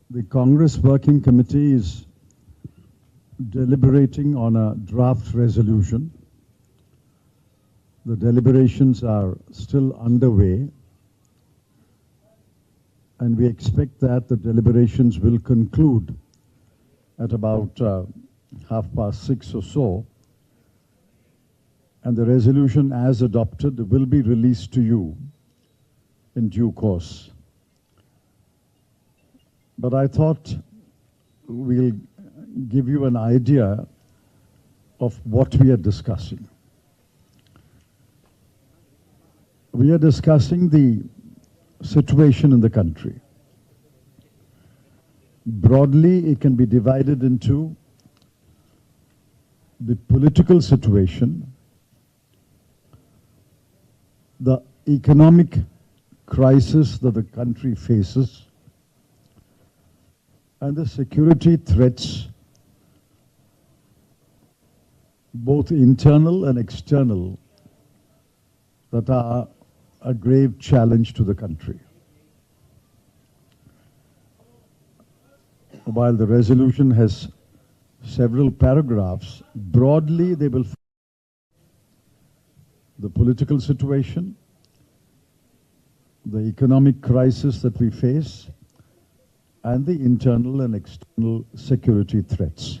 The Congress Working Committee is deliberating on a draft resolution. The deliberations are still underway, and we expect that the deliberations will conclude at about 6:30 or so, and the resolution as adopted will be released to you in due course. But I thought we'll give you an idea of what we are discussing. We are discussing the situation in the country. Broadly, it can be divided into the political situation, the economic crisis that the country faces, and the security threats, both internal and external, that are a grave challenge to the country. While the resolution has several paragraphs, broadly they will the political situation, the economic crisis that we face, and the internal and external security threats.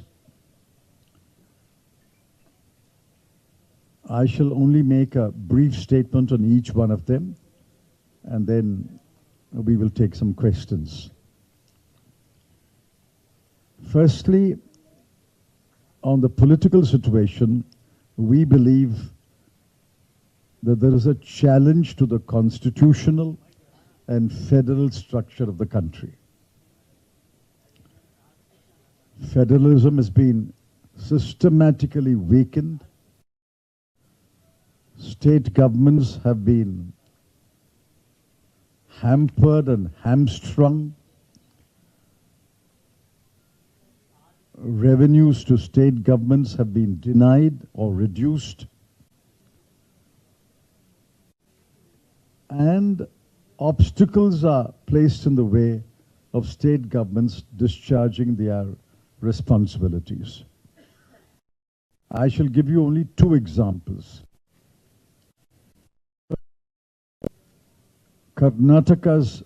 I shall only make a brief statement on each one of them, and then we will take some questions. Firstly, on the political situation, we believe that there is a challenge to the constitutional and federal structure of the country. Federalism has been systematically weakened. State governments have been hampered and hamstrung. Revenues to state governments have been denied or reduced. And obstacles are placed in the way of state governments discharging their responsibilities. I shall give you only two examples. Karnataka's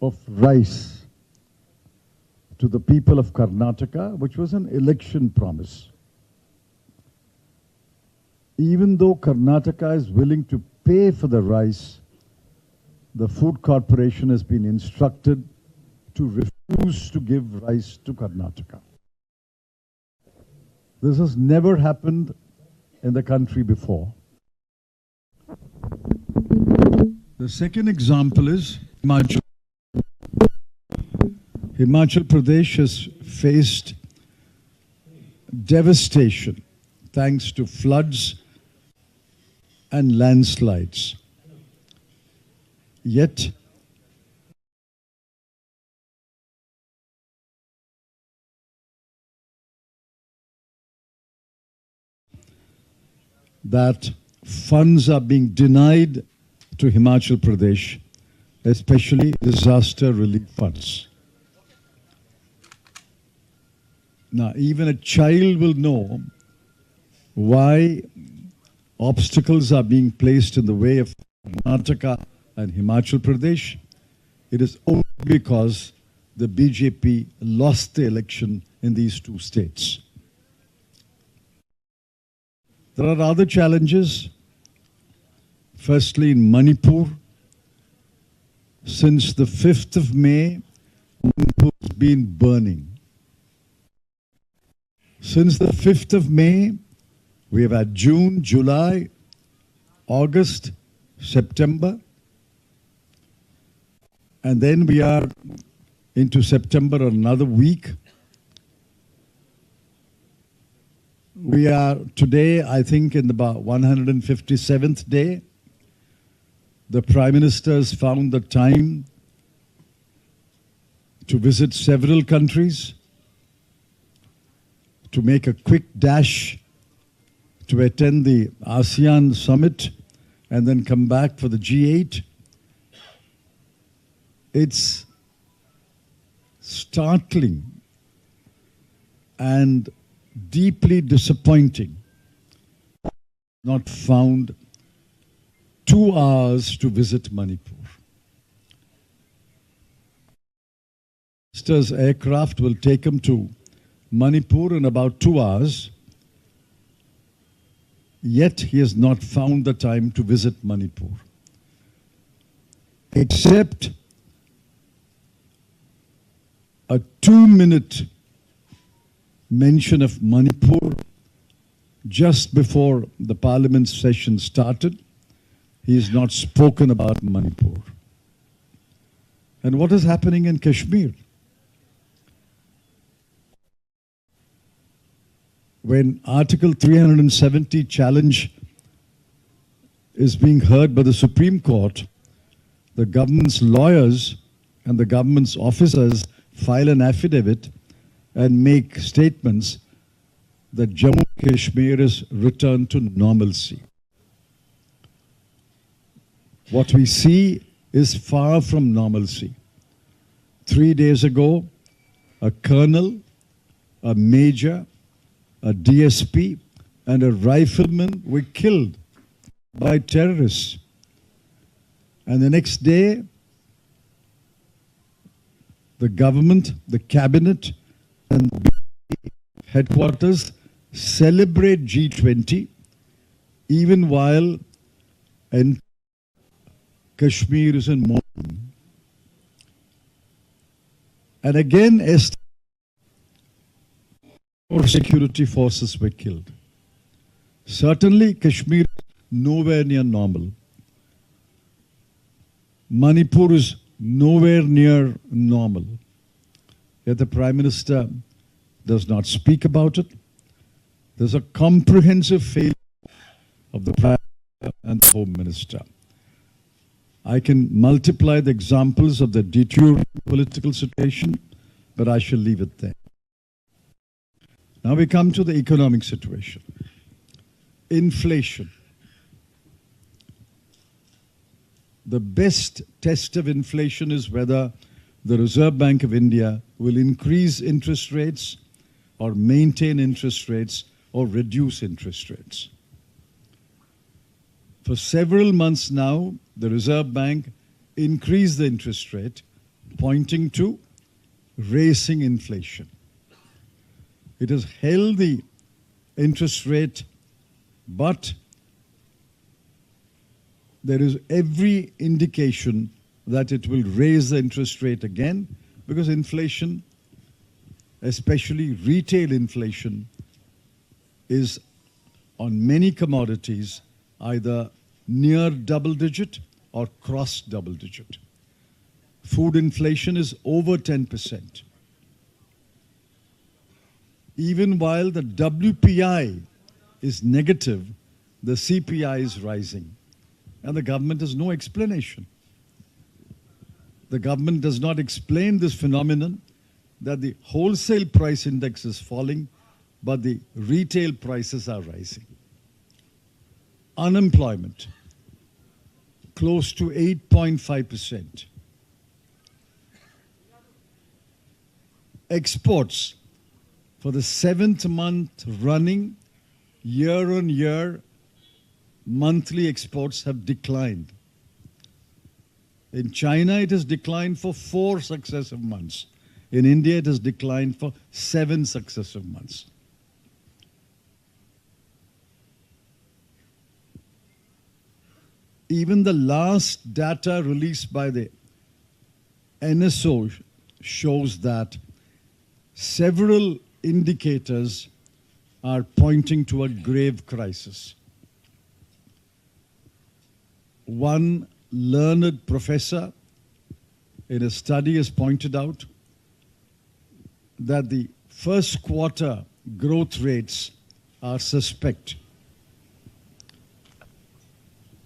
of rice to the people of Karnataka, which was an election promise. Even though Karnataka is willing to pay for the rice, the Food Corporation has been instructed to refuse to give rice to Karnataka. This has never happened in the country before. The second example is Himachal. Himachal Pradesh has faced devastation thanks to floods and landslides. Yet, that funds are being denied to Himachal Pradesh, especially disaster relief funds. Now, even a child will know why obstacles are being placed in the way of Karnataka and Himachal Pradesh. It is only because the BJP lost the election in these two states. There are other challenges. Firstly, in Manipur, since the 5th of May, Manipur has been burning. Since the 5th of May, we have had June, July, August, September, and then we are into September another week. We are today, I think, in about 157th day. The Prime Minister has found the time to visit several countries, to make a quick dash to attend the ASEAN summit and then come back for the G8. It's startling and deeply disappointing not found 2 hours to visit Manipur. Minister's aircraft will take him to Manipur in about 2 hours, yet he has not found the time to visit Manipur. Except a 2-minute mention of Manipur just before the parliament session started, he has not spoken about Manipur. And what is happening in Kashmir? When Article 370 challenge is being heard by the Supreme Court, the government's lawyers and the government's officers file an affidavit and make statements that Jammu and Kashmir is returned to normalcy. What we see is far from normalcy. 3 days ago, a colonel, a major, a DSP, and a rifleman were killed by terrorists. And the next day, the government, the cabinet, and headquarters celebrate G20, even while Kashmir is in mourning. And again, more security forces were killed. Certainly, Kashmir is nowhere near normal. Manipur is nowhere near normal. Yet the Prime Minister does not speak about it. There's a comprehensive failure of the Prime Minister and the Home Minister. I can multiply the examples of the deteriorating political situation, but I shall leave it there. Now we come to the economic situation. Inflation. The best test of inflation is whether the Reserve Bank of India will increase interest rates or maintain interest rates or reduce interest rates. For several months now, the Reserve Bank increased the interest rate, pointing to racing inflation. It has held the interest rate, but there is every indication that it will raise the interest rate again because inflation, especially retail inflation, is on many commodities either near double digit or cross double digit. Food inflation is over 10%. Even while the WPI is negative, the CPI is rising. And the government has no explanation. The government does not explain this phenomenon that the wholesale price index is falling, but the retail prices are rising. Unemployment, close to 8.5%. Exports, for the 7th month running, year-on-year, monthly exports have declined. In China, it has declined for 4 successive months. In India, it has declined for 7 successive months. Even the last data released by the NSO shows that several indicators are pointing to a grave crisis. One learned professor in a study has pointed out that the first quarter growth rates are suspect,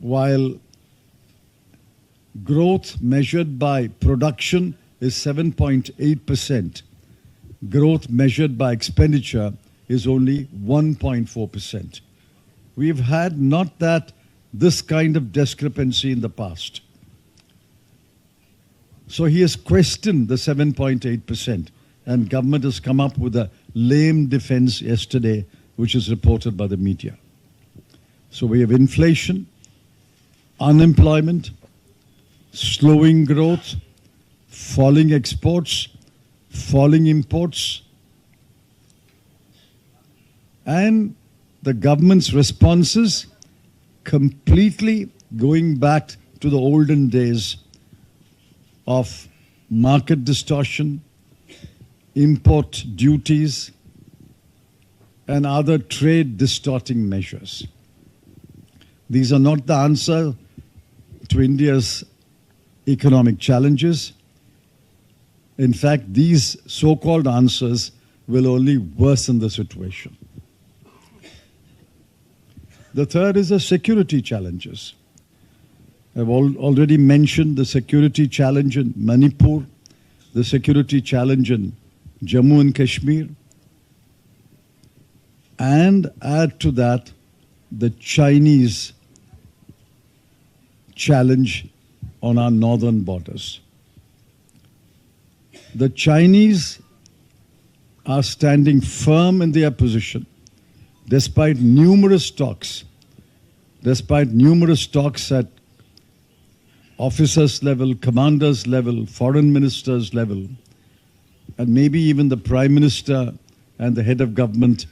while growth measured by production is 7.8%. Growth measured by expenditure is only 1.4%. We've had not this kind of discrepancy in the past. So he has questioned the 7.8%, and government has come up with a lame defense yesterday, which is reported by the media. So we have inflation, unemployment, slowing growth, falling exports, falling imports, and the government's responses completely going back to the olden days of market distortion, import duties, and other trade distorting measures. These are not the answer to India's economic challenges. In fact, these so-called answers will only worsen the situation. The third is the security challenges. I've already mentioned the security challenge in Manipur, the security challenge in Jammu and Kashmir, and add to that the Chinese challenge on our northern borders. The Chinese are standing firm in their position despite numerous talks at officers level, commanders level, foreign ministers level, and maybe even the Prime Minister and the head of government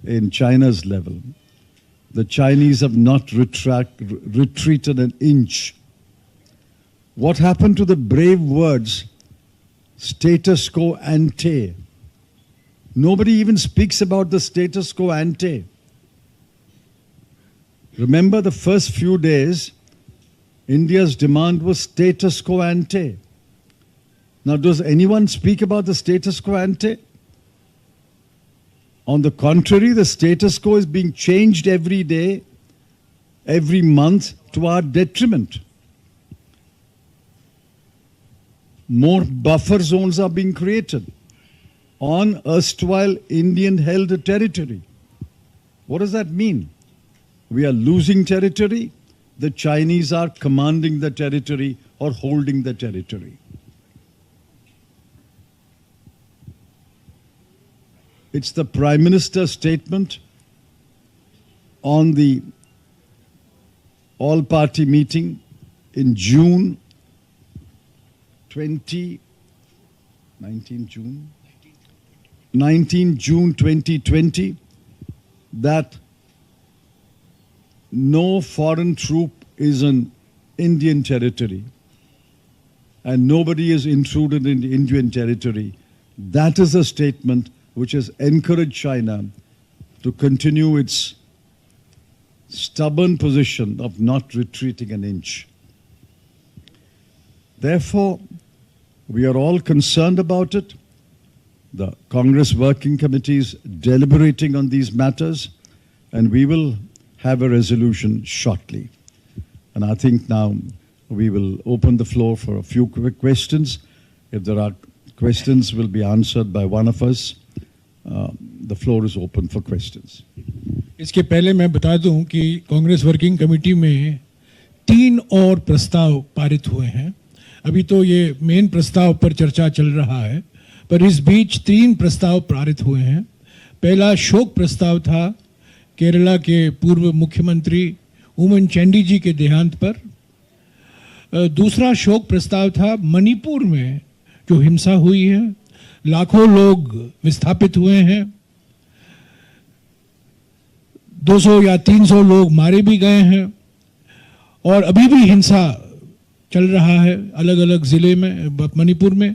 in China's level. The Chinese have not retreated an inch. What happened to the brave words, status quo ante? Nobody even speaks about the status quo ante. Remember the first few days, India's demand was status quo ante. Now, does anyone speak about the status quo ante? On the contrary, the status quo is being changed every day, every month to our detriment. More buffer zones are being created on erstwhile Indian-held territory. What does that mean? We are losing territory. The Chinese are commanding the territory or holding the territory. It's the Prime Minister's statement on the all-party meeting in June 2020 that no foreign troop is in Indian territory and nobody is intruded in Indian territory. That is a statement which has encouraged China to continue its stubborn position of not retreating an inch. Therefore, we are all concerned about it. The Congress Working Committee is deliberating on these matters, and we will have a resolution shortly. And I think now we will open the floor for a few quick questions. If there are questions, will be answered by one of us. The floor is open for questions. इसके पहले मैं बता दूं कि Congress working committee में 3 और प्रस्ताव पारित हुए हैं। अभी तो ये मेन प्रस्ताव पर चर्चा चल रहा है, पर इस बीच 3 प्रस्ताव पारित हुए हैं। पहला शोक प्रस्ताव था केरला के पूर्व मुख्यमंत्री उमन चैंडी जी के देहांत पर। दूसरा शोक प्रस्ताव था मणिपुर में जो हिंसा हुई है, लाखों लोग विस्थापित हुए हैं, 200 या 300 लोग मारे भी गए हैं और अभी भी हिंसा चल रहा है अलग अलग जिले में, मणिपुर में।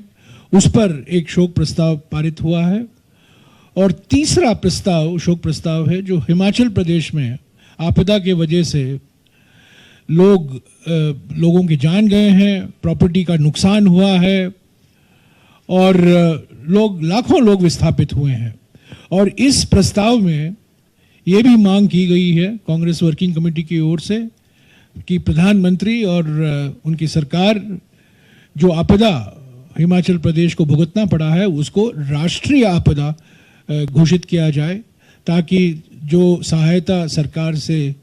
उस पर एक शोक प्रस्ताव पारित हुआ है। और तीसरा प्रस्ताव शोक प्रस्ताव है जो हिमाचल प्रदेश में आपदा के वजह से लोगों की जान गए हैं, प्रॉपर्टी का नुकसान हुआ है और लाखों लोग विस्थापित हुए हैं। और इस प्रस्ताव में ये भी मांग की गई है कांग्रेस वर्किंग कमेटी की ओर से कि प्रधानमंत्री और उनकी सरकार जो आपदा हिमाचल प्रदेश को भुगतना पड़ा है उसको राष्ट्रीय आपदा घोषित किया जाए, ताकि जो सहायता सरकार से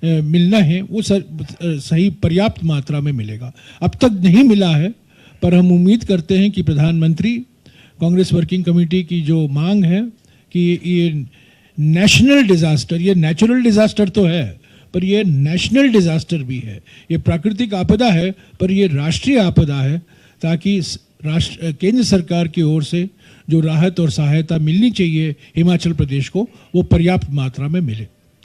मिलना है वो सही पर्याप्त मात्रा में मिलेगा। अब तक नहीं मिला है, पर हम उम्मीद करते हैं कि प्रधानमंत्री कांग्रेस वर्किंग कमेटी की जो मांग है कि ये नेशनल डिजास्टर, ये नेचुरल डिजास्टर तो है पर ये नेशनल डिजास्टर भी है, ये प्राकृतिक आपदा है पर ये राष्ट्रीय आपदा है, ताकि केंद्र सरकार की ओर से जो राहत और सहायता मिलनी चाहिए हिमाचल प्रदेश को वो पर्याप्त मात्रा में मिले।